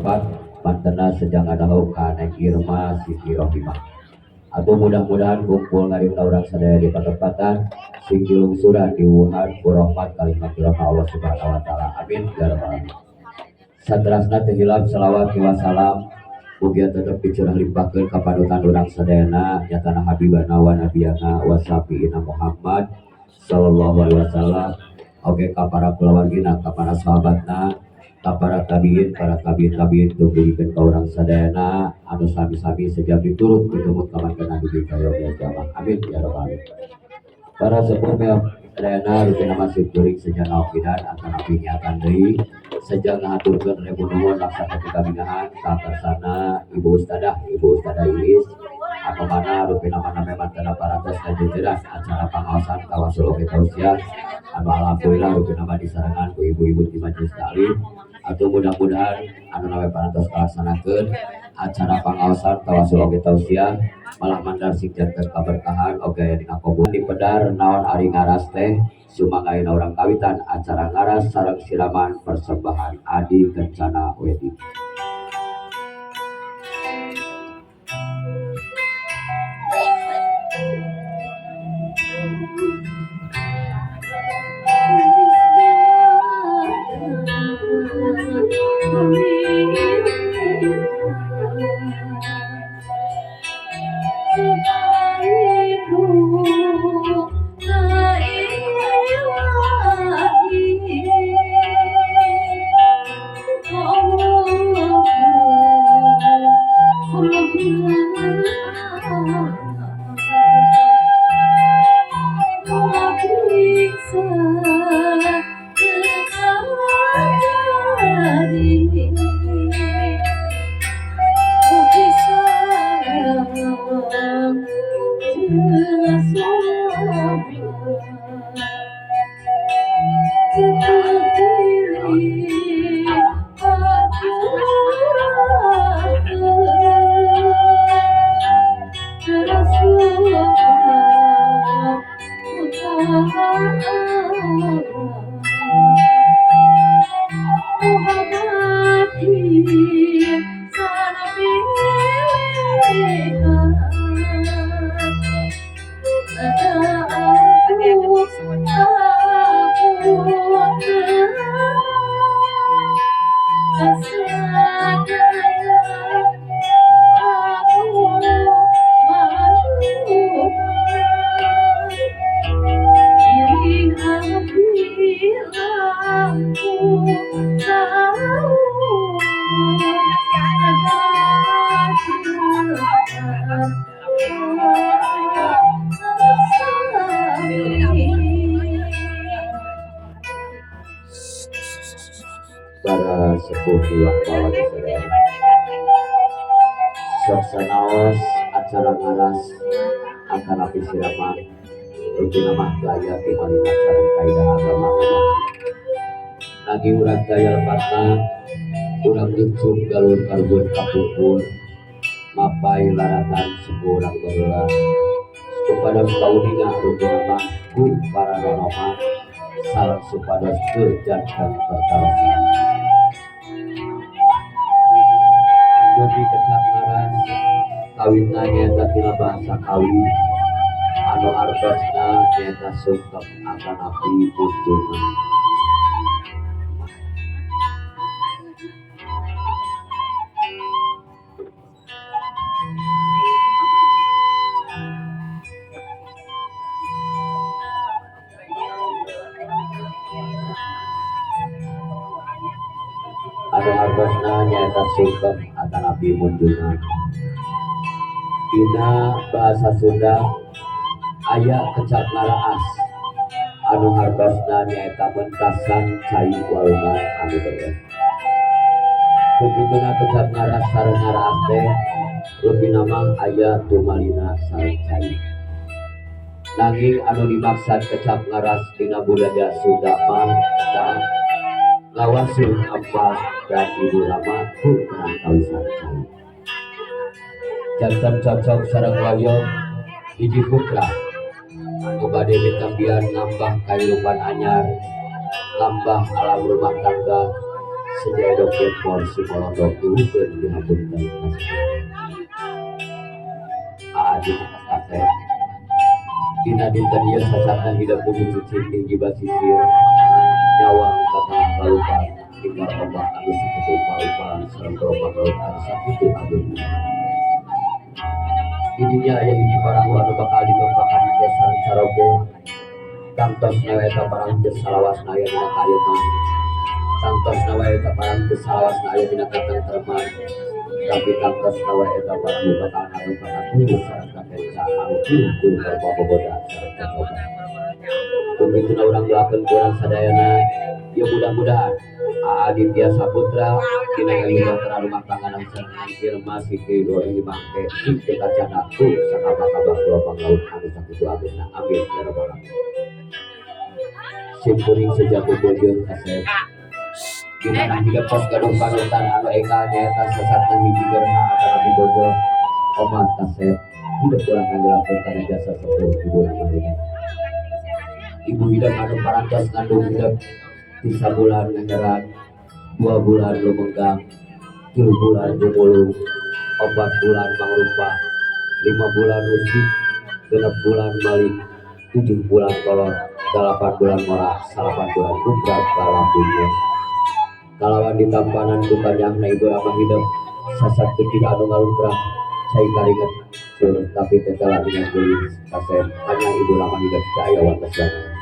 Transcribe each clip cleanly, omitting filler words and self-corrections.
wafat mantena sejang ada kana Irma Siti Rohimah. Atau mudah-mudahan kumpul ngarimna urang sadaya di patepatan sing dilungsuran di Wuhan ku rahmat kalimat Allah Subhanahu wa taala. Amin ya rabbal alamin. Saterasna teu hilap selawat wa salam mugia tetep dicurah limpahkeun ka panutan urang sadayana nyatana habibana wa nabiyana wa syafiina Muhammad sallallahu alaihi wasallam. Oke ka para kulawargina, ka para sahabatna, ka para tabiin tungguikeun ka urang sadayana anu sami-sami sejami turut pitumut kamantenan dugi ka yaumil kiamat. Amin ya rabbal alamin. Para sepuh sadayana rupina masih kuring sejanau kidan akan api niatan deui sejak ngaturkeun rebu nuhun laksana kamingahan ka kersana Ibu Ustadah Ilis anu mana rupina mana memantena parantos ka jejeran acara pangaosan tawasul oge tausiah anu alhamdulillah rupina mah disarengan ku ibu-ibu di majelis taklim. Atau mudah-mudahan anu nawe parantos kalaksanakeun acara pangaosan tawasul oge tausiah malah mandar sing janten kaberkahan oge aya dina kubur di pedar naon ari ngaras teh sumanggaina urang kawitan acara ngaras sareng siraman persembahan Adi Kencana Wedding. Para sepuh iwak bawah sadayana sok sanaos acara ngaras akan api siraman rupina mah gaya timalina sareng kaidah agama lagi urang daya lepatna urang lincung galur karbon kapupur mapai laratan sepuh urang baheula supados kaudina rupina mah ku para ronoman salam supados kejantan pertarosan jadi kecap ngaras kawitna nyaeta tina bahasa kawi anu artosna nyaeta sungkem akan api kunjungan. Anu artosna nyaeta sungkem akan api kunjungan. Dina bahasa Sunda aya kecap ngaraas anu hartosna nyaeta mentasan cai walungan anu beuneuh. Kupituna kecap ngaras sareng ngaraas teh leuwihna mah aya tumalina sareng cai. Nanging anu dimaksud kecap ngaras dina budaya Sunda mah eta lawasun apa dan ibu lama ku kenang kawisan cai. Jantan cocok sareng wayong hiji putra anu bade mitambian ngambah kahirupan anyar ngambah alam rumah tangga Sejaidok kepor sumolondok diukeun dihapunten Aadi Asate dina dinten ieu sasatna hidup bumi cicing tinggi basisir nyawang kata balupa tinggal ombak anu sakitu upa-upa sareng gelombang laut anu sakitu agung didinya aya hiji parang anu bakal ditompakan di sareng saroge kantos nawaeta parang teu salawasna aya dina kaayeunan kantos nawaeta parang teu salawasna aya dina katentreman tapi kantos nawaeta parang bakal anu pangatulu sareng kakenca anu kudu berbobogoda sareng kacoba kumituna urang doakeun kurang sadayana ya mudah-mudahan Aditya Saputra dina ilmu rumah tangga nang sareng Irma Siti Doi Mangke Siti Kacana ku sakabak-kabak gelombang laut anu sakitu ageuna amin ya rabbal alamin simpuring sejak bojong kasep dimana hidup pos gadung panutan anu eka nyaeta sesatna hiji gerha antara di bojong omat kasep hidup urang ngagelakeun kana jasa sepuh ibu namanya ibu hidup anu parantos ngandung hidup 3 bulan ngeheran 2 bulan lumenggang 3 bulan lumulung 4 bulan mangrupa 5 bulan usik 6 bulan balik 7 bulan kolot 8 bulan morak 8 bulan kubrak kalambunya kalawan ditampanan ku kanyangna ibu ramah hidup sasat ketika anu ngalumprah cai karinget sur tapi tetela dengan kulit kasep hanya ibu ramah hidup caya wantas banget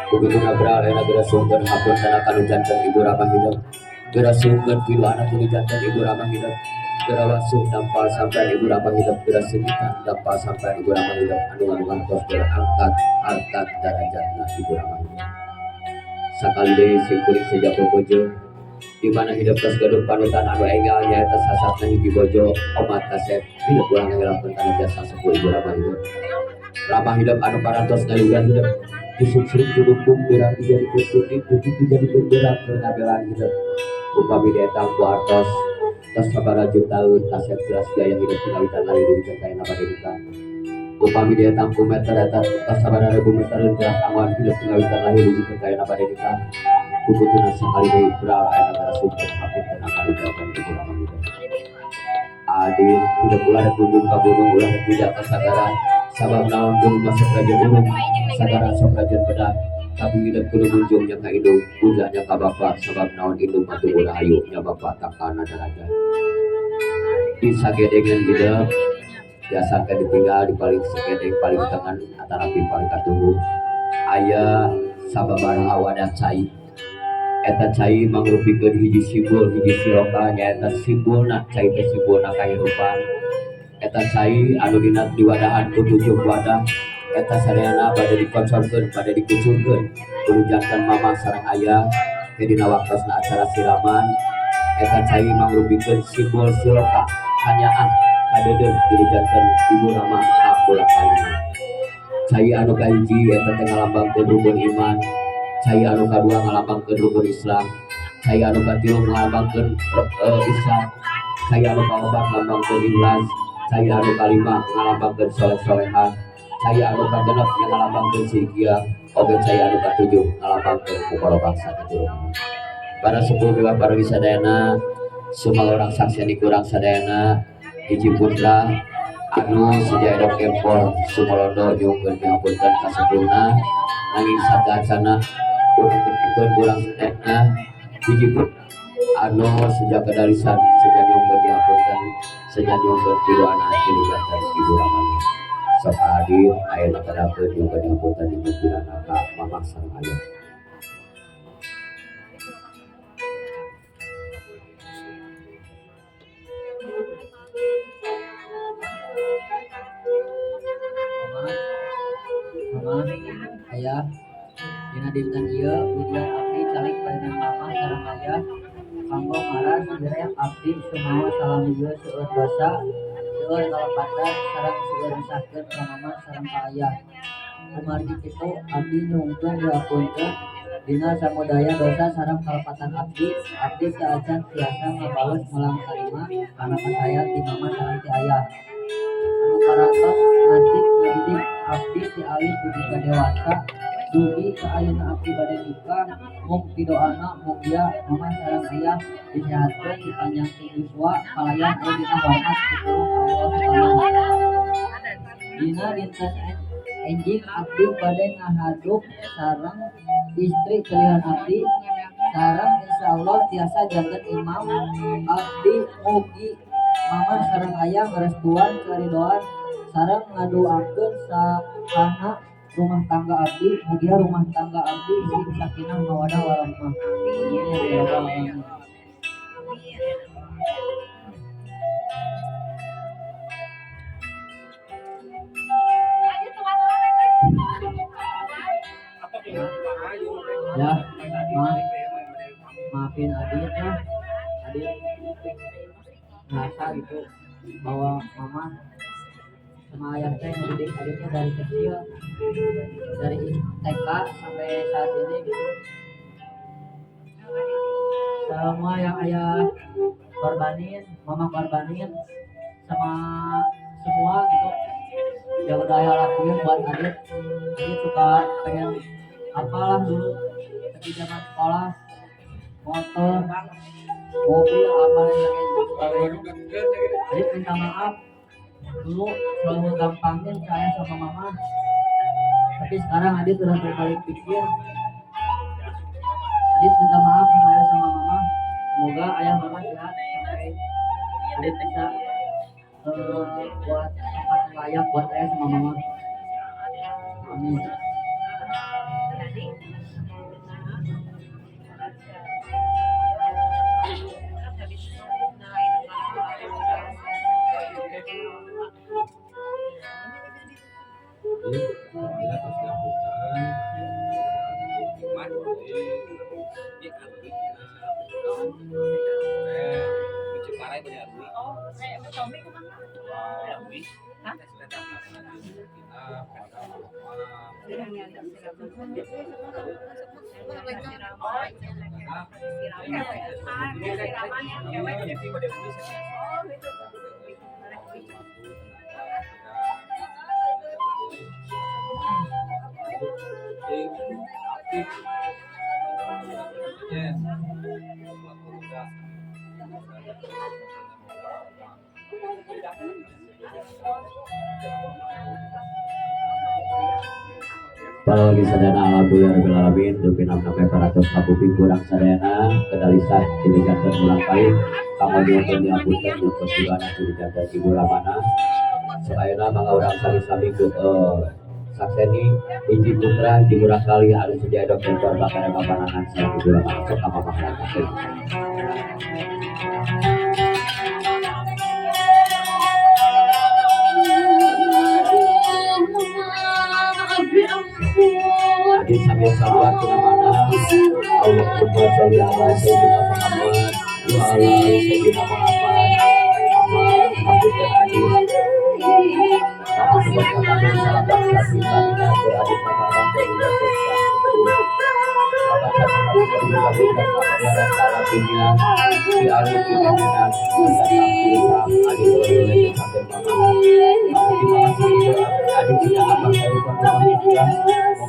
begitu nabral enak geura sungkeun hapun kana kanu janten ibu ramah hidup geura sungkeun pilu anak kanu janten ibu ramah hidup geura wasuh dampal sampai ibu ramah hidup geura segitan dampal sampai ibu ramah hidup anu ngantos geura angkat harkat darajatna ibu ramah hidup sakali deui simkuring sejak bojo di mana hidup tos gaduh panutan anu enggal nyaeta sasatna hiji bojo omat kasep hidup urang ngelakeun kana jasa sepuh ibu ramah hidup anu parantos ngayugan hidup disuk-suk dudukung berang dijadikeun putih putih dijadikeun berang keur ngabelaan hidup upami dietang ku artos tos sabaraha taun kasep jelas gaya hidup tingawitan lain dugi kaina padedika upami dietang ku meter eta tos sabaraha ribu meter jelas aman hidup tingawitan lain dugi kaina padedika kubutuna sakali deui beral aya negara sumber hapun tenang kali jawaban ibu ramah hidup adil hidup ulah kunjung ka gunung ulah puja kasagaran sabab naon gunung masuk raja gunung sagara sok raja bedah tapi hidup kudu kunjung nya ka indung pujanya ka bapa sabab naon indung matu ulah ayu nya bapa takana daraja di sagedengan hidup biasakan ditinggal di paling sagedeng paling tangan antara paling katuhu aya sababaraha wadah cai eta cai mangrupikeun hiji simbol hiji siloka nyaeta simbolna cai teh simbolna kahirupan eta cai anu dina diwadahan ku 7 wadah eta sadayana bade dikocorkeun bade dikucurkeun kudu janten mama sareng ayah ke dina waktosna acara siraman eta cai mangrupikeun simbol siloka hanyaan kadeudeuh kudu janten ibu ramah kapula kalina cai anu kahiji eta teh ngalambangkeun rukun iman cai anu kadua ngalambangkeun rukun Islam cai anu katilu ngalambangkeun Islam cai anu kaopat ngalambangkeun ikhlas cai anu kalima ngalambangkeun soleh-solehan cai anu kagenep yang ngalambangkeun sigia oge cai anu katujuh ngalambangkeun mukorobah saketurun para sepuh miwah para wisadayana sumal orang saksian kurang sadayana hiji putra anu sejaidok kempor sumalondo nyungkeun ngapunten kasepuhna nanging sadacana urang kepikeun urang sedekna hiji putra anu sejak kedarisan sejak nyungkeun dihapunten sejak nyungkeun tilu anak tilu janten ibu ramah sok adil ayeuna kadakeun nyungkeun dihapunten dina pidana ka mamah sareng ayah ayah dina dinten ieu ujian abdi calik paenan mama sareng ayah kanggo maras direk abdi sumawa salamieun seueur dosa seueur kalepatan sareng seueur nyusahkeun ka mama sareng ka ayah kumargi kitu abdi nyungkeun dihapunten dina samudaya dosa sareng kalepatan abdi seajan tiasa ngabaos melang karima kana pasayat ti mama sareng ti ayah anu parantos nganti ngadidik abdi ti alih dugi ka dewasa dugi ka ayeuna abdi bade nikah mung pidoana mugia mama sareng ayah disehatkeun dipanjang yuswa kalayan aya dina hormat pitulung Allah subhanahu dina dinten enjing abdi bade ngahadap sareng istri pilihan abdi sareng insyaallah tiasa janten imam abdi mugi mama sareng ayah ngerestuan keridoan sareng ngadoakeun sakana rumah tangga abdi mugia rumah tangga abdi sing sakinah mawadah warahmah amin ya rabbal alamin. Ya, maafin Adit ya. Adit ngerasa gitu bahwa mama sama ayah teh ngedidik Aditnya dari kecil, dari TK sampai saat ini gitu. Semua yang ayah korbanin, mama korbanin, sama semua gitu yang udah ayah lakuin buat Adit. Adit suka pengen apalah dulu ketika zaman sekolah, motor, mobil, apa yang sebagainya. Adit minta maaf dulu selalu gampangin saya sama mama, tapi sekarang Adit udah berbalik pikir. Adit minta maaf sama ayah sama mama, semoga ayah mama sehat sampai Adit bisa buat tempat yang layak buat ayah sama mama. Amin. Para lagi sadana alhamdulillah rabbil alamin dupinam name paratos kabupi kurang sadana kedalisan diligatkeun ulang kali kamudian diapunten jeung kesulitan diligatkeun ibu ramana saayana mangga urang sami-sami sakseni hiji putra di murah kali anu sedia dokter korban kana papanangan sareng ibu ramana sok kamamangkeun. Hadis sambil salawat kemana Allahumma sholli ala sayyidina Muhammad wa ala ali sayyidina Muhammad Alhamdulillah hadis Mama sebagai salam bangsa kita bina beradit nama orang dari Indonesia Mama satu kali berbeda dan salam dunia di alim kita bina dan sampil adik boleh sampai mama Mama di mana sih adik kita apa saya lupa kita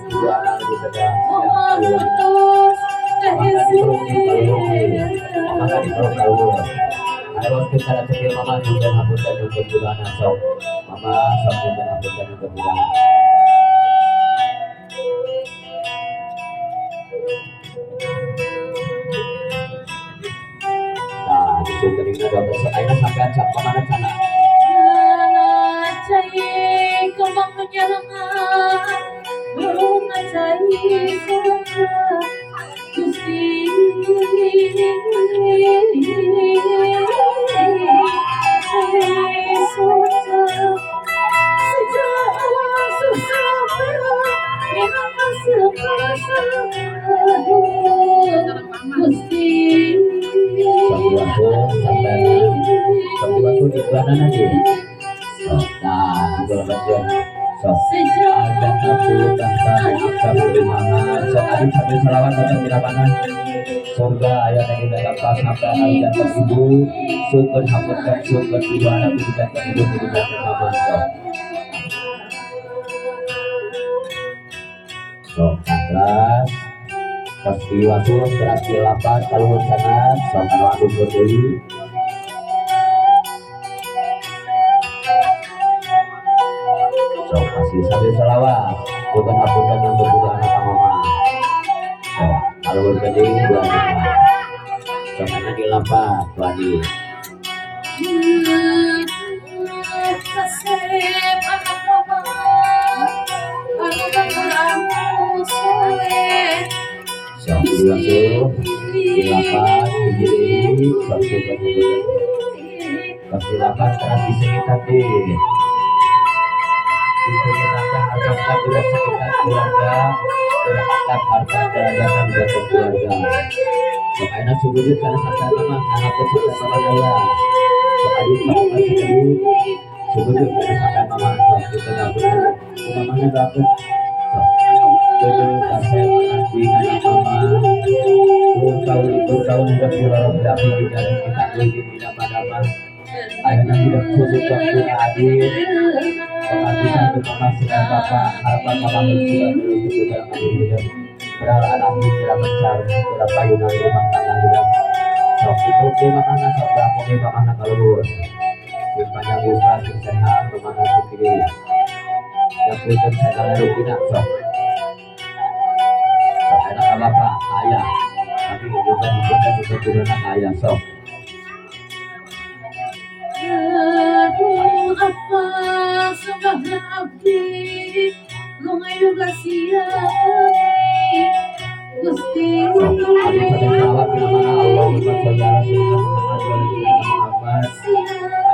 dua anak lebih sedang maka ditolong dahulu ada waktu cara cekil mama dan hapunten yang kebulangan sok mama sok dan hapunten yang kebulangan nah disungkeringnya dokter sekalian sampai acak kemana sana cai kembang menyelengan bunga cai surga Gusti cai surga sejak susah memang masih Gusti Sabtu di bulan nanti nah itu bagian sok ada aku daftar akta beriman sok ada sambil salawat atau birapanan semoga ayat yang tidak dapat sampai hari dan ibu syukur hampurkan syukur dua anak berikan ibu berikan mama sok sok katras pasti wasuh berarti lapat kalau sana sok anu berdiri sok kasih sambil selawat bukan apunten yang berbeda anak mama sok kalau berdiri dua lima sok ana di lapat wadi Kasep anak mama anu bangaramu soleh sok diwasuh di lapat berdiri sok suka pasti lapat terasi sengit hati itu kita harga tidak sekitar keluarga berangkat harga dan jatuh keluarga makanya sujud karena sampai nama anak peserta sama saya sekali melakukan sekali sujud karena sampai mama kita dapat mamanya dapat sujud kasih kasih anak mama tahun hidup di luar berarti di jalan kita lagi tidak pada akhirnya hidup sujud waktu adil pengabdian untuk mama sedang bapak harapan mama berjuang terus untuk dalam hidup berharap anak tidak mencari tidak payunan rumah tangga hidup sok itu di mana sok berapa di mana kalau panjang usaha sehat rumah kiri yang berikut saya rutina sok enak bapak ayah tapi juga anak ayah sok aduh apa sembahna abdi nu ngayugasian Gusti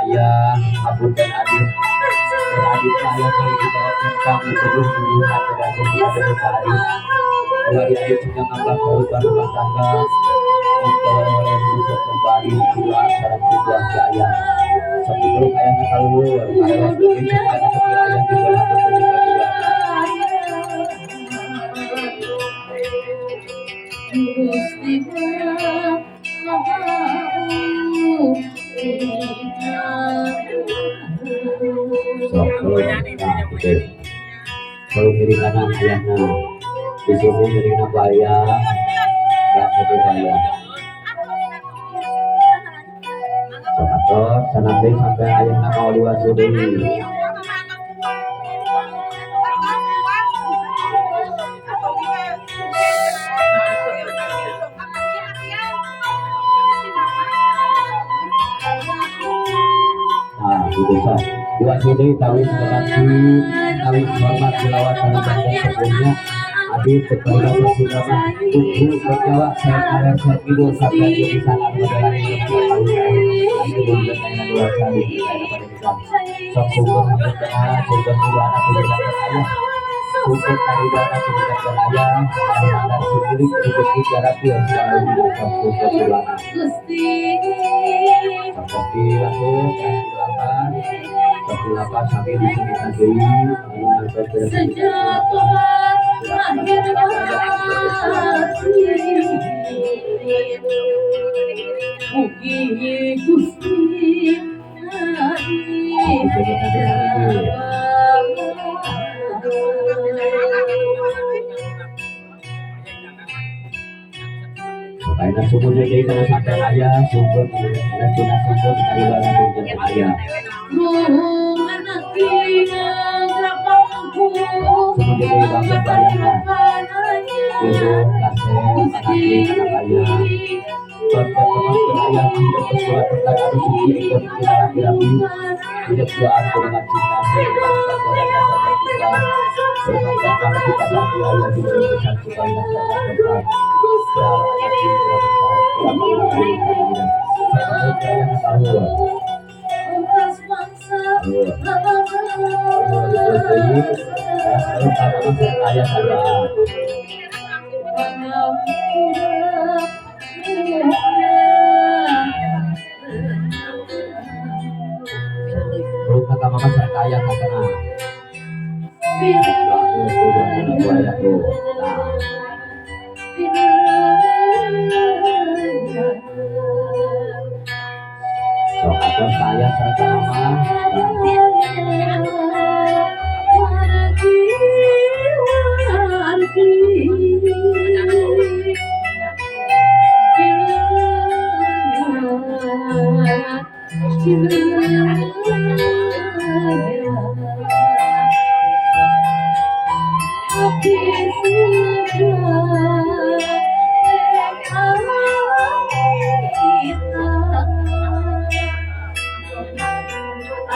ayah abun dan adil beradil saya kalau kita kami terus melihat beragam pada hari keluarga adil juga nambah kehidupan rumah tangga memperoleh hidup kembali jiwa saraf jiwa jaya seperti itu ayahnya kalau ada waktu ini karena seperti ayah juga harus menjaga Gusti sok kalau gitu kalau kiri kanan ayahnya di sini dari nabaya nggak perlu bayar sok atau sanadai sampai ayahnya mau diwasudi nah itu sok diwasudi tawis berarti tawis hormat selawat pada bagian sebelumnya Adit kepada saudara tubuh berjawa saya ada saya tidur sampai di sana menjalani sebelum bertanya dua kali pada kita sok sumber bertanya sumber dua anak bertanya ayah sumber dari dua anak bertanya ayah dan sendiri rezeki jarak yang selalu sok sumber dua seperti langsung lapan sampai di sini tadi sejak lahir hati mugi Gusti karena sumber jadi kalau sampai ayah sumber dan tuna sumber dari dalam sumber ayah anak kita grapangku sumber jadi bangsa bayangan itu kasih anak ayah teman-teman ayah hidup bersuara tentang harus suci ikut kita laki-laki hidup doa dengan cinta berbangsa dan dasar kita berbangsa kita lagi ayah di dalam besar supaya dasar saya serta mama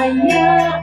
Ayah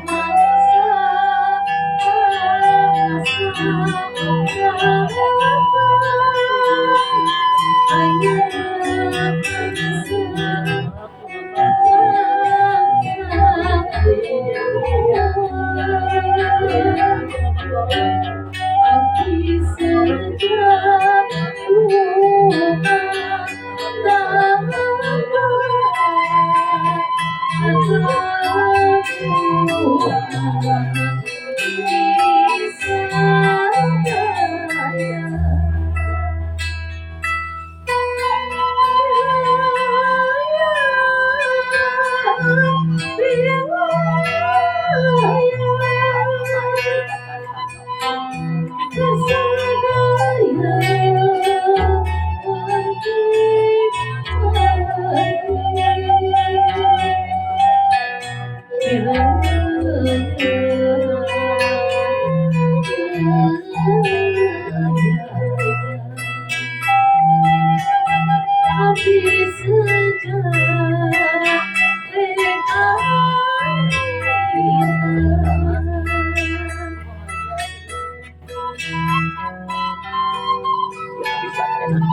bisa enak.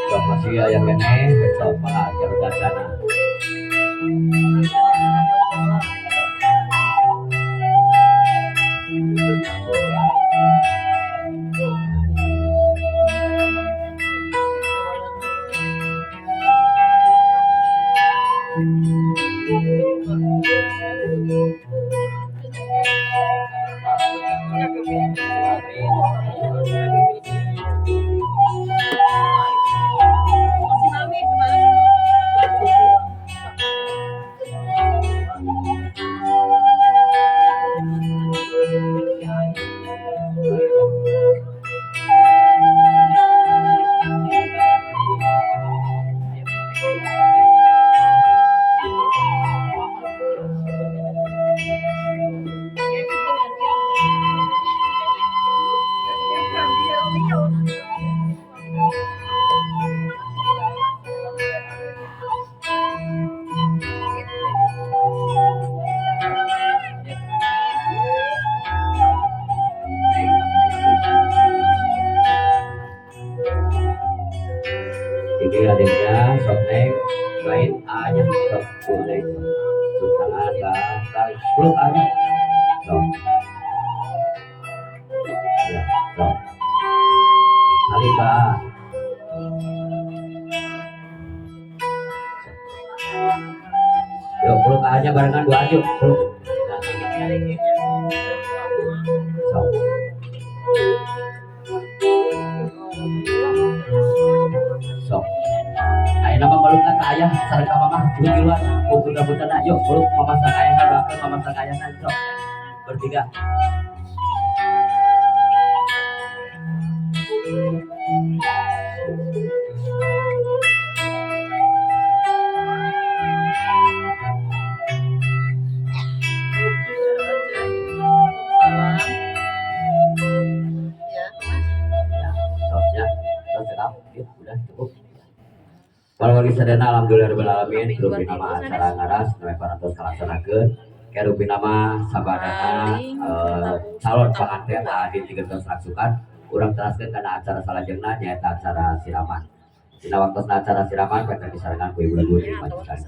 Sok masih aya keneh besok mah jaga sana. Ini adiknya sok neng main aja sok boleh sok tangan kali peluk aja sok ya sok Alika yuk peluk aja barengan dua aja peluk sok sok ayo nama peluk kata ayah sareng ka mama dulu di luar butuh nak yuk peluk mama sang ayah doakeun mama sang ayah sok bertiga sosnya tos sedap yuk udah cukup. Kalau lagi sadana alhamdulillahirabbil alamin rupi nama acara ngaras neme parantos kalaksanakeun kerupi nama sabadana calon panganten adi 3 tahun rangsukan urang teraskeun kana acara salajengna nyaeta acara siraman. Dina waktosna acara siraman penten disarengan ku ibu-ibu di majikan.